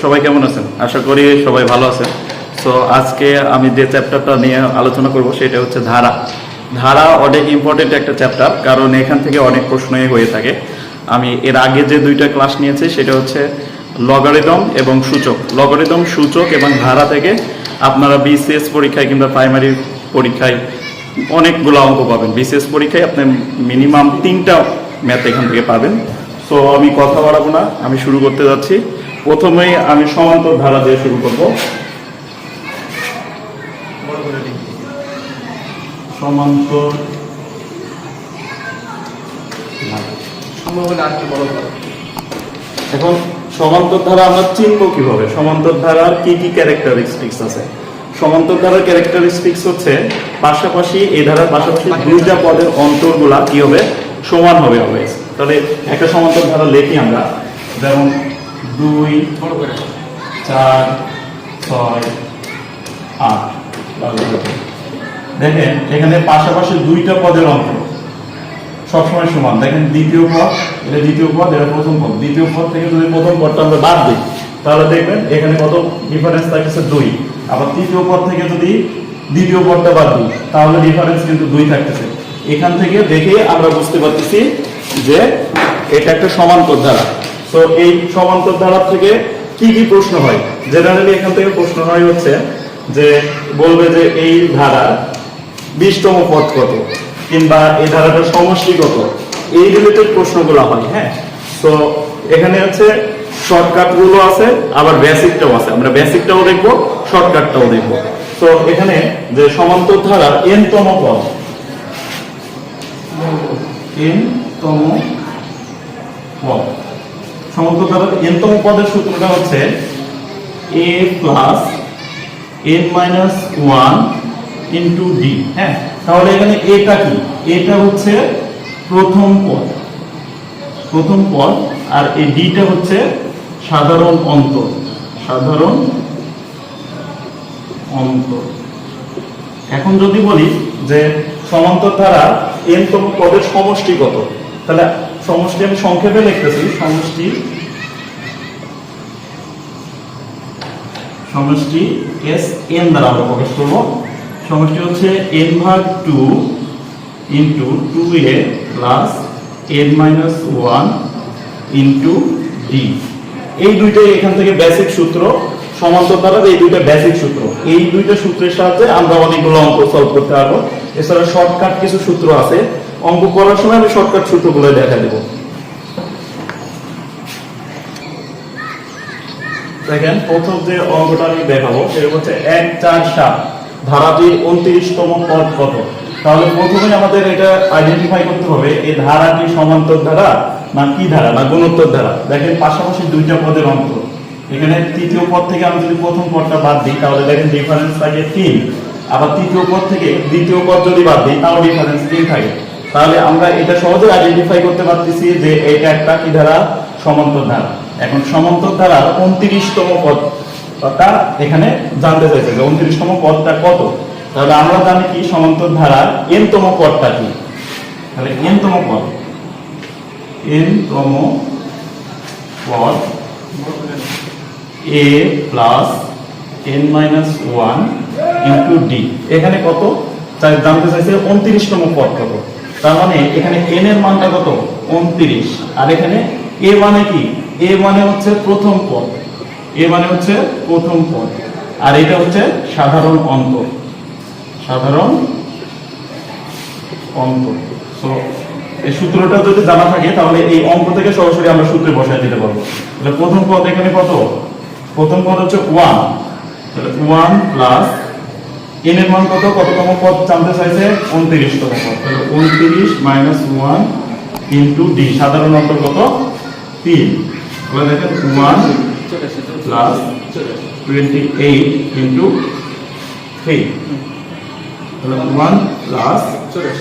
সবাই কেমন আছেন? আশা করি সবাই ভালো আছেন। সো আজকে আমি যে চ্যাপ্টারটা নিয়ে আলোচনা করব সেটা হচ্ছে ধারা। ধারা অনেক ইম্পর্টেন্ট একটা চ্যাপ্টার, কারণ এখান থেকে অনেক প্রশ্নই হয়ে থাকে। আমি এর আগে যে দুইটা ক্লাস নিয়েছি সেটা হচ্ছে লগারিদম এবং সূচক। লগারিদম, সূচক এবং ধারা থেকে আপনারা বিসিএস পরীক্ষায় কিংবা প্রাইমারি পরীক্ষায় অনেকগুলো অঙ্ক পাবেন। বিসিএস পরীক্ষায় আপনি মিনিমাম 3টা ম্যাথ এখান থেকে পাবেন। সো আমি কথা বাড়াবো না, আমি শুরু করতে যাচ্ছি। প্রথমেই আমি সমান্তর ধারা দিয়ে শুরু করব। সমান্তর এখন সমান্তর ধারা আমরা চিনব কিভাবে? সমান্তর ধারার কি কি ক্যারেক্টারিস্টিক্স আছে? সমান্তর ধারার ক্যারেক্টারিস্টিক্স হচ্ছে পাশাপাশি, এই ধারার পাশাপাশি দুইটা পদের অন্তরগুলা কি হবে? সমান হবে অলওয়েজ। তাহলে একটা সমান্তর ধারা লিখি আমরা, যেমন 2, 4, 6, 8। দেখেন এখানে পাশাপাশি দুইটা পদের অন্তর সবসময় সমান। দেখেন দ্বিতীয় পদ, এটা দ্বিতীয় পদ, এটা প্রথম পদ। দ্বিতীয় পদ থেকে যদি প্রথম পদটা আমরা বাদ দিই তাহলে দেখবেন এখানে কত ডিফারেন্স থাকতেছে? 2। আবার তৃতীয় পদ থেকে যদি দ্বিতীয় পদটা বাদ দিই তাহলে ডিফারেন্স কিন্তু 2 থাকতেছে। এখান থেকে দেখে আমরা বুঝতে পারতেছি যে এটা একটা সমান্তর ধারা। তো এই সমান্তর ধারা থেকে কি কি প্রশ্ন হয়? জেনারেলি এখান থেকে প্রশ্ন হয় হচ্ছে যে বলবে যে এই ধারা 20তম পদ কত, কিংবা এই ধারাটার সমষ্টি কত, এই রিলেটেড প্রশ্নগুলো হয়। হ্যাঁ, তো এখানে হচ্ছে শর্টকাট গুলো আছে, আবার বেসিকটাও আছে। আমরা বেসিকটাও দেখব, শর্টকাটটাও দেখব। তো এখানে যে সমান্তর ধারার n-তম পদ, n-তম পদ, সমান্তর ধারার n-তম পদের সূত্রটা হচ্ছে a plus n-1 into D. হ্যাঁ, তাহলে এখানে এটা কি? এটা হচ্ছে প্রথম পদ, প্রথম পদ, আর এই ডিটা হচ্ছে সাধারণ অন্তর, সাধারণ অন্তর। এখন যদি বলি যে সমান্তর ধারা n-তম পদের সমষ্টি কত, তাহলে সমষ্টি আমি সংক্ষেপে লিখতেছি। সমষ্টি এস এন দ্বারা আমরা প্রকাশ করব। সমষ্টি হচ্ছে n/2 into 2a plus n-1 into D. এই দুইটাই এখান থেকে বেসিক সূত্র। সমান্তর ধারার এই দুইটা বেসিক সূত্র। এই দুইটা সূত্রের সাহায্যে আমরা অনেকগুলো অঙ্ক সলভ করতে পারবো। এছাড়া শর্টকাট কিছু সূত্র আছে, অঙ্ক করার সময় আমি শর্টকাট সূত্রগুলো দেখা দেব। দেখেন প্রথম যে অঙ্কটা আমি দেখাবো সেটা হচ্ছে 1, 4, 7 ধারাটির 29তম পদ কত। তাহলে প্রথমে আমাদের এটা আইডেন্টিফাই করতে হবে এই ধারাটি সমান্তর ধারা না কি ধারা, না গুণোত্তর ধারা। দেখেন পাশাপাশি দুইটা পদের অন্তর। এখানে তৃতীয় পদ থেকে আমি যদি প্রথম পদটা বাদ দিই তাহলে দেখেন ডিফারেন্স থাকে 3। আবার তৃতীয় পদ থেকে দ্বিতীয় পদ যদি বাদ দিই তাও ডিফারেন্স 3 থাকে। তাহলে আমরা এটা সহজে আইডেন্টিফাই করতে পারতেছি যে এটা একটা কি ধারা? সমান্তর ধারা। এখন সমান্তর ধারা 29তম পদটা এখানে জানতে চাইছে যে 29তম পদটা কত। তাহলে আমরা জানি কি সমান্তর ধারার n-তম পদটা কি। তাহলে n-তম পদ, n-তম পদ a plus n-1 into D. এখানে কত জানতে চাইছে? 29তম পদ কত। তার মানে এখানে n এর মানটা কত? 29। আর এখানে a মানে কি? a মানে হচ্ছে প্রথম পদ, a মানে হচ্ছে প্রথম পদ, আর এটা হচ্ছে সাধারণ অন্তর, সাধারণ অন্তর। সো এই সূত্রটা যদি জানা থাকে তাহলে এই অঙ্ক থেকে সরাসরি আমরা সূত্রে বসায় দিতে পারবো। তাহলে প্রথম পদ এখানে কত? প্রথম পদ হচ্ছে 1। তাহলে 1 প্লাস n এর মান কত? কততম পদ জানতে চাইছে? 29তম পদ। তাহলে 29-1 ইন্টু ডি, সাধারণ অন্তর কত? 3। তাহলে দেখেন 1 প্লাস 28 ইন্টু 3। তাহলে 1 প্লাস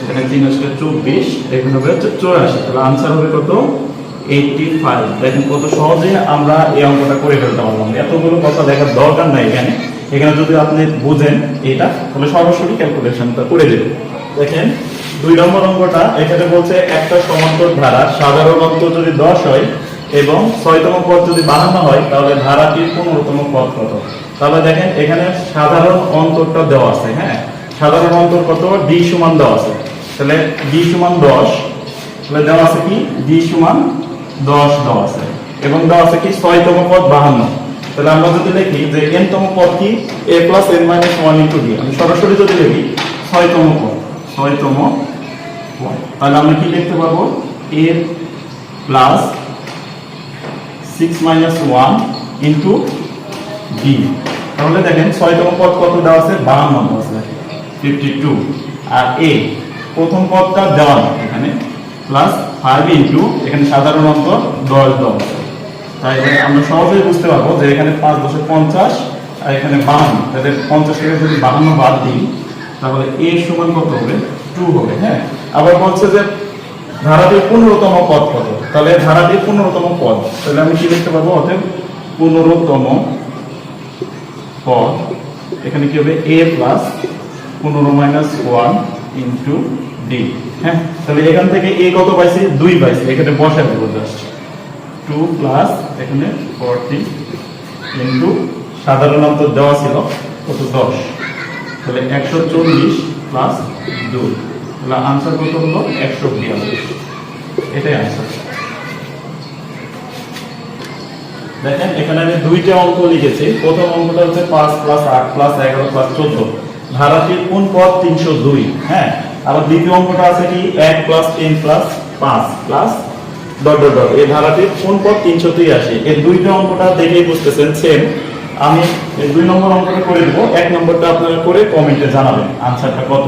এখানে 3 আসলে 24, এখানে হবে 84। তাহলে आंसर হবে কত? 85। দেখেন কত সহজে আমরা এই অঙ্কটা করে ফেলতে পারলাম। এতগুলো কথা দেখার দরকার নাই এখানে। এখানে যদি আপনি বুঝেন এটা তাহলে সরাসরি ক্যালকুলেশনটা করে দেবেন। দেখেন 2 নম্বর অঙ্কটা এখানে বলছে একটা সমান্তর ধারা সাধারণ অন্তর যদি 10 হয় এবং 6তম পদ যদি 52 হয় তাহলে ধারাটির 15তম পদ কত? তাহলে দেখেন এখানে সাধারণ অন্তরটা দেওয়া আছে। হ্যাঁ, সাধারণ অন্তর কত? d সমান দেওয়া আছে। তাহলে d সমান 10, তাহলে দেওয়া আছে কি d সমান 10 দেওয়া আছে এবং দেওয়া আছে কি 6তম পদ 52। তাহলে আমরা যদি লিখি যে n তম পদ কি a + n - 1 * d, আমি সরাসরি যদি লিখি 6তম পদ, 6তম পদ, তাহলে আমরা কি লিখতে পারবো a + 6 - 1 * d। তাহলে দেখেন 6তম পদ কত দেওয়া আছে? 52 দেওয়া আছে, 52। আর a প্রথম পদটা দেওয়া আছে এখানে +5 * এখানে সাধারণ অন্তর 10 দেওয়া আছে। তাই আমরা সহজেই বুঝতে পারবো যে এখানে 5 × 10 = 50 আর এখানে 52। তাহলে 50 থেকে যদি 52 বাদ দিই তাহলে a সমান কত হবে? 2 হবে। হ্যাঁ, আবার বলছে যে ধারাটির 15তম পদ কত? তাহলে ধারাটির 15তম পদ, তাহলে আমি কি লিখতে পারবো? অতএব 15তম পদ এখানে কি হবে? a + 15 - 1 * d। হ্যাঁ, তাহলে এখান থেকে a কত পাইছি? 2 পাইছি, এখানে বসাই দেব জাস্ট 2 প্লাস এখানে 40 ইনটু সাধারণ অন্তর দেওয়া ছিল কত? 10। তাহলে 140 প্লাস 2, তাহলে आंसर কত হলো? 142। এটাই आंसर। দেখেন এখানে আমি দুইটা অঙ্ক লিখেছি। প্রথম অঙ্কটা হচ্ছে 5 + 8 + 11 + 14, ধারাটির কোন পদ 302। হ্যাঁ, আর দ্বিতীয় অঙ্কটা আছে কি 1 + 10 + 5 প্লাস ডট ডট ডট, এই ধারাটির কোন পদ 383। এই দুইটা অঙ্কটা দেখেই বুঝতেছেন সেম। আমি এই 2 নম্বর অঙ্কটা করে দেব, 1 নম্বরটা আপনারা করে কমেন্টে জানাবেন आंसरটা কত।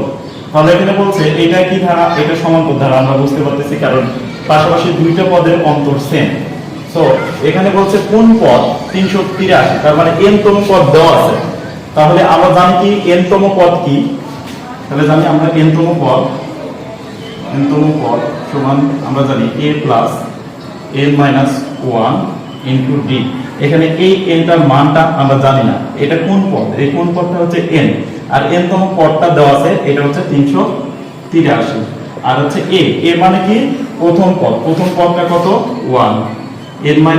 তাহলে এখানে বলছে এটা কি ধারা? এটা সমান্তর ধারা, আমরা বুঝতে পারতেছি কারণ পাশাপাশি দুইটা পদের অন্তর সেম। সো এখানে বলছে কোন পদ 383, তার মানে n তম পদ দেওয়া আছে। তাহলে আমরা জানি কি n তম পদ কি? তাহলে জানি আমরা n তম পদ সমান আমরা জানি a + n - 1 * d। এখানে এই n টার মানটা আমরা জানি না, এটা কোন পদ? এই কোন পদটা হচ্ছে n, আর n তম পদটা দেওয়া আছে এটা হচ্ছে 383। আর হচ্ছে a মানে কি? প্রথম পদ, প্রথম পদটা কত? 1, n - 1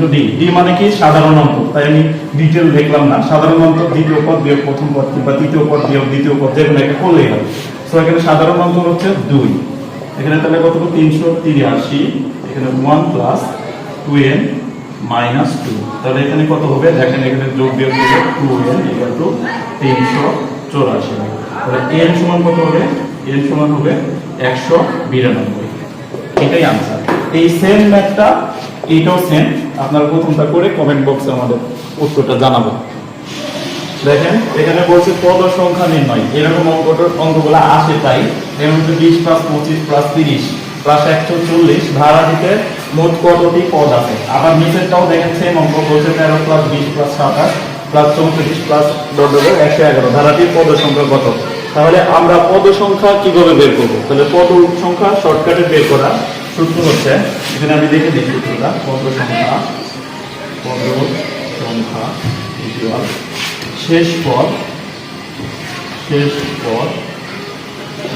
* d। d মানে কি? সাধারণ অন্তর, তাই আমি ডিটেইল দেখলাম না। সাধারণ অন্তর দ্বিতীয় পদ বিয়োগ প্রথম পদ কিংবা তৃতীয় পদ বিয়োগ দ্বিতীয় পদ, যেকোনো একটা করলেই হবে। সো এখানে সাধারণ অন্তর হচ্ছে 2। এখানে তাহলে কত? 383, এখানে 1 + 2n - 2, তাহলে এখানে কত হবে? দেখেন এখানে যোগ বিয়োগ করলে 2n = 384। তাহলে n সমান কত হবে? n সমান হবে 192। এটাই आंसर। এই সেম ম্যাথটা এটাও সেম, আপনারা প্রথমটা করে কমেন্ট বক্সে আমাদের উত্তরটা জানাবেন। দেখেন এখানে বলছে পদ সংখ্যা নির্ণয়, এরকম অঙ্কগুলো আসে তাই। এর মধ্যে 20 + 25 + 30 + 140 ধারাটিতে মোট কতটি পদ আছে? আবার নিচেরটাও দেখেন সেম অঙ্ক, বলছে 13 + 20 + 27 + 34 + ডট ডট 111 ধারাটির পদ সংখ্যা কত? তাহলে আমরা পদ সংখ্যা কিভাবে বের করব? তাহলে পদ সংখ্যা শর্টকাটে বের করা সূত্র হচ্ছে, এখানে আমি লিখে দিই সূত্রটা। পদ সংখ্যা ইকুয়াল শেষ পদ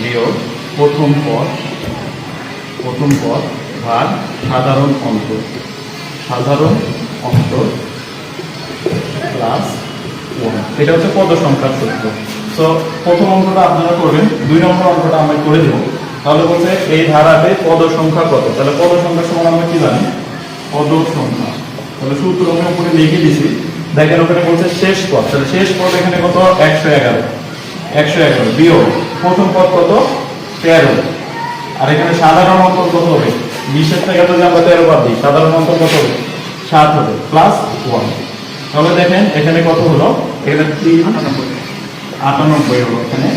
বিয়োগ প্রথম পদ ভাগ সাধারণ অন্তর প্লাস 1। এটা হচ্ছে পদ সংখ্যার সূত্র। সো প্রথম অঙ্কটা আপনারা করবেন, 2 নম্বর অঙ্কটা আমরা করে দেব। তাহলে বলছে এই ধারাতে পদ সংখ্যা কত? তাহলে পদ সংখ্যা সমান আমরা কি জানি? পদ সংখ্যা, তাহলে সূত্র আমি উপরে লিখে দিছি। দেখেন ওখানে বলছে শেষ পদ, তাহলে শেষ পদ এখানে কত? 111 বিয়োগ প্রথম পদ কত? 13। আর এখানে সাধারণ অন্তর কত হবে? 20 এর থেকে যদি আমরা 13 বাদ দিই সাধারণ অন্তর কত হবে? 7 হবে প্লাস 1। তাহলে দেখেন এখানে কত হলো? এখানে 398 হলো এখানে,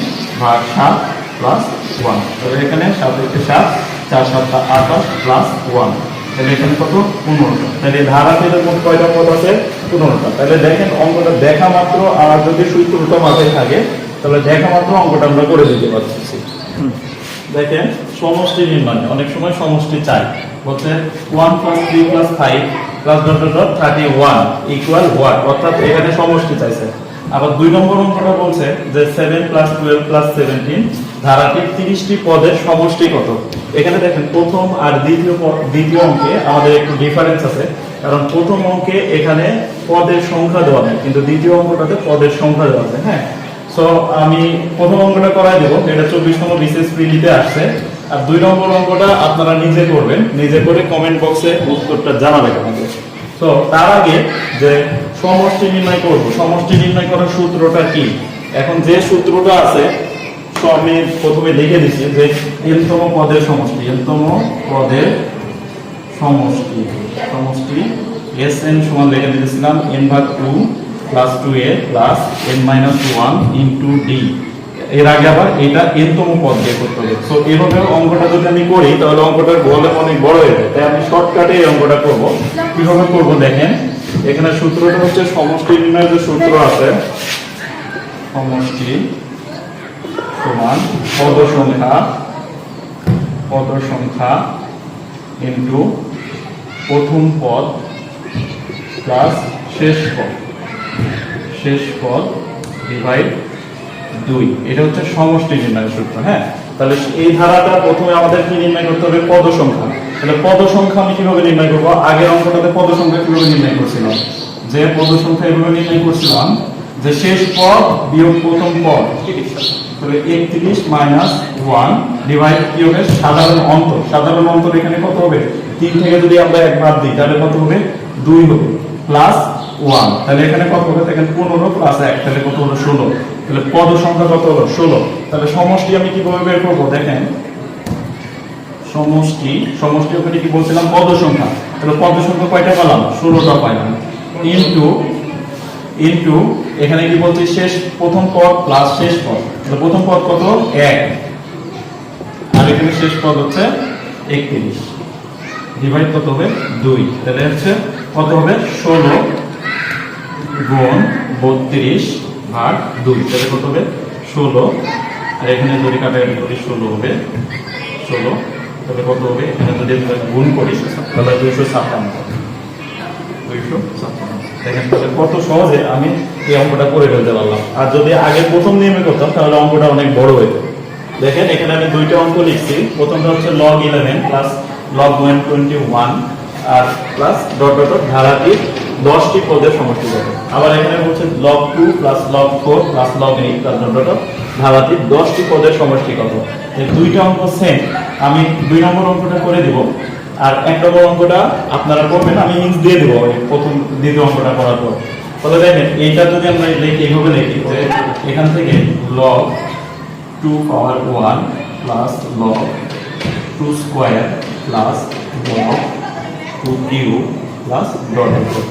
ভাগ 7 প্লাস 1। তাহলে এখানে 7 থেকে 7, 4 7 28 প্লাস 1, তাহলে এখানে কত? 15টা। তাহলে ধারাতে মোট কয়টা পদ আছে? 15টা। তাহলে দেখেন অঙ্কটা দেখা মাত্র আর যদি সূত্রটা মাথায় থাকে তাহলে দেখা মাত্র অঙ্কটা আমরা করে দিতে পারছি। দেখেন সমষ্টি নির্ণয়, অনেক সময় সমষ্টি চাই, বলছে 1 + 3 + 5 + ডট ডট 31 ইকুয়াল হোয়াট, অর্থাৎ এখানে সমষ্টি চাইছে। আবার 2 নম্বর অঙ্কটা বলছে যে 7 + 12 + 17 ধারাটির 30টি পদের সমষ্টি কত। এখানে দেখেন প্রথম আর দ্বিতীয় অঙ্কে আমাদের একটু ডিফারেন্স আছে, কারণ প্রথম অঙ্কে এখানে পদের সংখ্যা দেওয়া নেই, কিন্তু দ্বিতীয় অঙ্কটাতে পদের সংখ্যা দেওয়া আছে। হ্যাঁ, সো আমি প্রথম অঙ্কটা করাই দেব, এটা 24তম বিশেষ প্রিলিতে আসছে। আর 2 নম্বর অঙ্কটা আপনারা নিজে করবেন, নিজে করে কমেন্ট বক্সে উত্তরটা জানাবেন আমাদের। তো তার আগে যে সমষ্টি নির্ণয় করব, সমষ্টি নির্ণয় করার সূত্রটা কি। এখন যে সূত্রটা আছে আমি প্রথমে লিখে দিচ্ছি যে n-তম পদের সমষ্টি, n-তম পদের সমষ্টি সমষ্টি Sn সমান লিখে দিয়েছিলাম n/2 + 2a + n-1 * d। এর আগে আবার এটা n-তম পদ দিয়ে করতে হবে। সো এভাবে অঙ্কটা যদি আমি করি তাহলে অঙ্কটার ভলিউম অনেক বড় হয়ে যায়, তাই আমি শর্টকাটে এই অঙ্কটা করব। কিভাবে করব দেখেন, এখানে সূত্রটা হচ্ছে সমষ্টি নির্ণয়ের যে সূত্র আছে, সমষ্টি সমান পদ সংখ্যা ইনটু প্রথম পদ প্লাস শেষ পদ ডিভাইড 2। এটা হচ্ছে সমষ্টি নির্ণয়ের সূত্র। হ্যাঁ, তাহলে এই ধারাটা প্রথমে আমাদের কি নির্ণয় করতে হবে, পদ সংখ্যা। তাহলে পদ সংখ্যা আমি কিভাবে নির্ণয় করব, আগের অঙ্কটাতে পদ সংখ্যা কিভাবে নির্ণয় করছিলাম, যে পদ সংখ্যা এভাবে নির্ণয় করছিলাম যে শেষ পদ বিয়োগ প্রথম পদ, তাহলে 31 - 1 ডিভাইড কি হবে, সাধারণ অন্তর এখানে কত হবে, 3 থেকে যদি আমরা 1 বাদ দিই তাহলে কত হবে, 2 হবে, প্লাস 1, তাহলে এখানে কত হবে, দেখেন 15 + 1 তাহলে কত হলো, 16। তাহলে পদ সংখ্যা কত হলো, 16। তাহলে সমষ্টি আমি কিভাবে বের করব দেখেন, সমষ্টি ওখানে কি বলছিলাম, পদ সংখ্যা। তাহলে পদ সংখ্যা কয়টা পেলাম, 16টা পাইলাম, ইনটু এখানে কি বলছি, প্রথম পদ প্লাস শেষ পদ। তাহলে প্রথম পদ কত, 1, আর এখানে শেষ পদ হচ্ছে 31 ডিভাইড কত হবে, 2। তাহলে হচ্ছে কত হবে, 16 গুণ 32/2। তাহলে কত হবে, 16, আর এখানে যদি কাটাকাটি করি 16 হবে, 16। তাহলে কত হবে, এখানে যদি গুণ করি তাহলে 256। দেখেন তাহলে কত সহজে আমি এই অঙ্কটা করে ফেলতে পারলাম। আর যদি আগে প্রথম নিয়মে করতাম তাহলে অঙ্কটা অনেক বড় হতো। দেখেন এখানে আমি 2টা অঙ্ক লিখছি, প্রথমটা হচ্ছে log 11 প্লাস log 121 আর প্লাস ডট ডট ডট ধারাটির 10টি পদের সমষ্টি কত। আবার এখানে বলছে log 2 plus log 4 plus log 8 plus dot dot dot ধারাটির 10টি পদের সমষ্টি কত। এই 2টা অঙ্ক সেম, আমি 2 নম্বর অঙ্কটা করে দিব, আর 1 নম্বর অঙ্কটা আপনারা করবেন, আমি হিন্টস দিয়ে দেব প্রথম দ্বিতীয় অঙ্কটা করার পর। তাহলে দেখেন এইটা যদি আমরা লিখি, এইভাবে লিখি যে এখান থেকে log 2 পাওয়ার 1 plus log 2 square plus log 2 cube plus dot dot.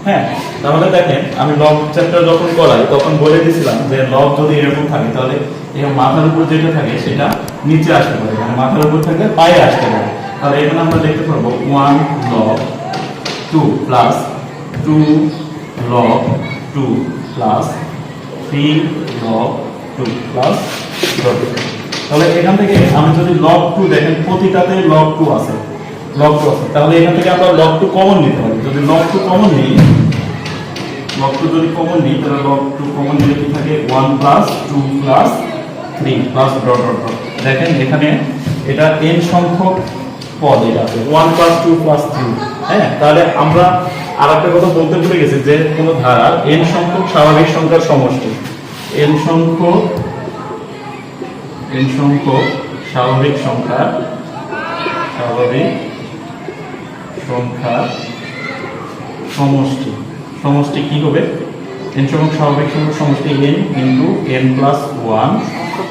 হ্যাঁ, তাহলে দেখেন আমি লগ চ্যাপ্টার যখন করাই তখন বলে দিয়েছিলাম যে লগ যদি এরকম থাকে তাহলে এই মাথার উপর যেটা থাকে সেটা নিচে আসতে পারে, মানে মাথার উপর থাকলে পায়ে আসতে পারে। তাহলে এখানে আমরা দেখতে পারবো 1 log 2 plus 2 log 2 plus 3 log 2 plus dot. তাহলে এখান থেকে আমি যদি log 2 দেখেন প্রতিটাতে log 2 আছে, তাহলে এখান থেকে আমরা log 2 কমন নিতে পারি। যদি log 2 কমন নিই, তাহলে log 2 কমন নিলে কি থাকে, 1 plus 2 plus 3 plus dot dot dot. দেখেন এখানে এটা n সংখ্যক পদ, এটা আছে 1 প্লাস 2 প্লাস 3। হ্যাঁ, তাহলে আমরা আরেকটা কথা বলতে ভুলে গেছি যে কোন ধারার n সংখ্যক স্বাভাবিক সংখ্যার সমষ্টি, n সংখ্যক স্বাভাবিক সংখ্যার সমষ্টি কি হবে, n সংখ্যক স্বাভাবিক সংখ্যার সমষ্টি n into n plus 1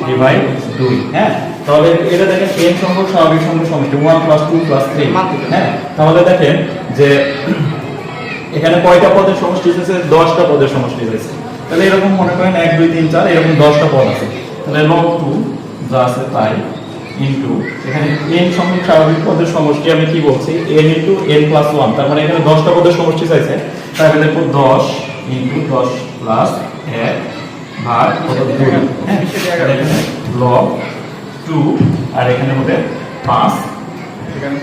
divide 2। হ্যাঁ, তাহলে এটা দেখেন n সংখ্যক স্বাভাবিক সংখ্যার সমষ্টি 1 প্লাস 2 প্লাস 3। হ্যাঁ, তাহলে দেখেন যে এখানে কয়টা পদের সমষ্টি এসেছে, 10টা পদের সমষ্টি এসেছে। তাহলে এরকম মনে করেন 1 2 3 4 এরকম 10টা পদ আছে। তাহলে log 2 যা আছে তাই ইনটু এখানে n সংখ্যক স্বাভাবিক পদের সমষ্টি আমি কি বলছি, n ইনটু n প্লাস 1, তার মানে এখানে 10টা পদের সমষ্টি চাইছে। তাহলে দেখো 10 ইনটু 10 প্লাস 1 ভাগ 2। হ্যাঁ, এখানে log 2 আর এখানে হবে 5, এখানে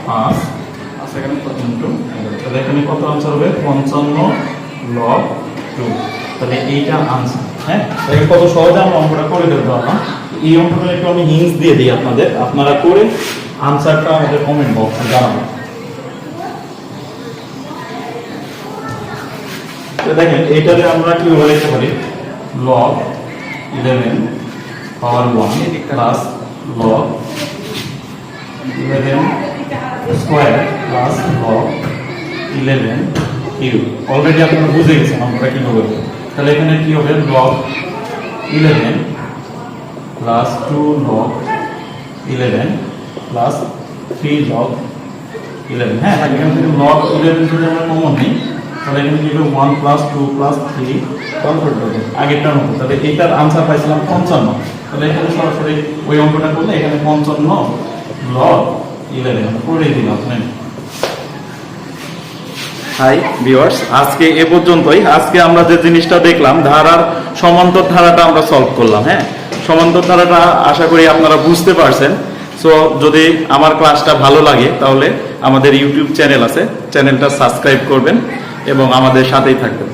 5 আছে, এখানে ইনটু, তাহলে এখানে কত আনসার হবে, 55 log 2। তাহলে এইটা আনসার। হ্যাঁ, তাহলে কত সহজে আমরা অঙ্কটা করে দিতে পারলাম। এই অঙ্কটা একটু আমি হিন্টস দিয়ে দিই আপনাদের, আপনারা করে আনসারটা আমাদের কমেন্ট বক্সে জানাবেন। তো দেখেন এইটাতে আমরা কিভাবে লিখতে পারি, log 11 power 1 plus log 11 square plus log 11 cube। Already আপনারা বুঝে গেছেন আমরা কিভাবে হবে। তাহলে এখানে কি হবে, log 11 plus 2 log 11 plus 3 log 11। হ্যাঁ, এখান থেকে log 11 যদি আমরা কমন নিই তাহলে এখানে কি হবে 1 plus 2 plus 3 কনভার্ট হবে আগেরটার মতো। তাহলে এটার আনসার পাইছিলাম 55। তাহলে এখানে সরাসরি ওই অঙ্কটা করলে এখানে 55 log 11 করে দিলাম। হাই ভিউয়ার্স, আজকে এ পর্যন্তই। আজকে আমরা যে জিনিসটা দেখলাম, ধারার সমান্তর ধারাটা আমরা সলভ করলাম। হ্যাঁ, সমান্তর ধারাটা আশা করি আপনারা বুঝতে পারছেন। সো যদি আমার ক্লাসটা ভালো লাগে তাহলে আমাদের ইউটিউব চ্যানেল আছে, চ্যানেলটা সাবস্ক্রাইব করবেন এবং আমাদের সাথেই থাকবেন।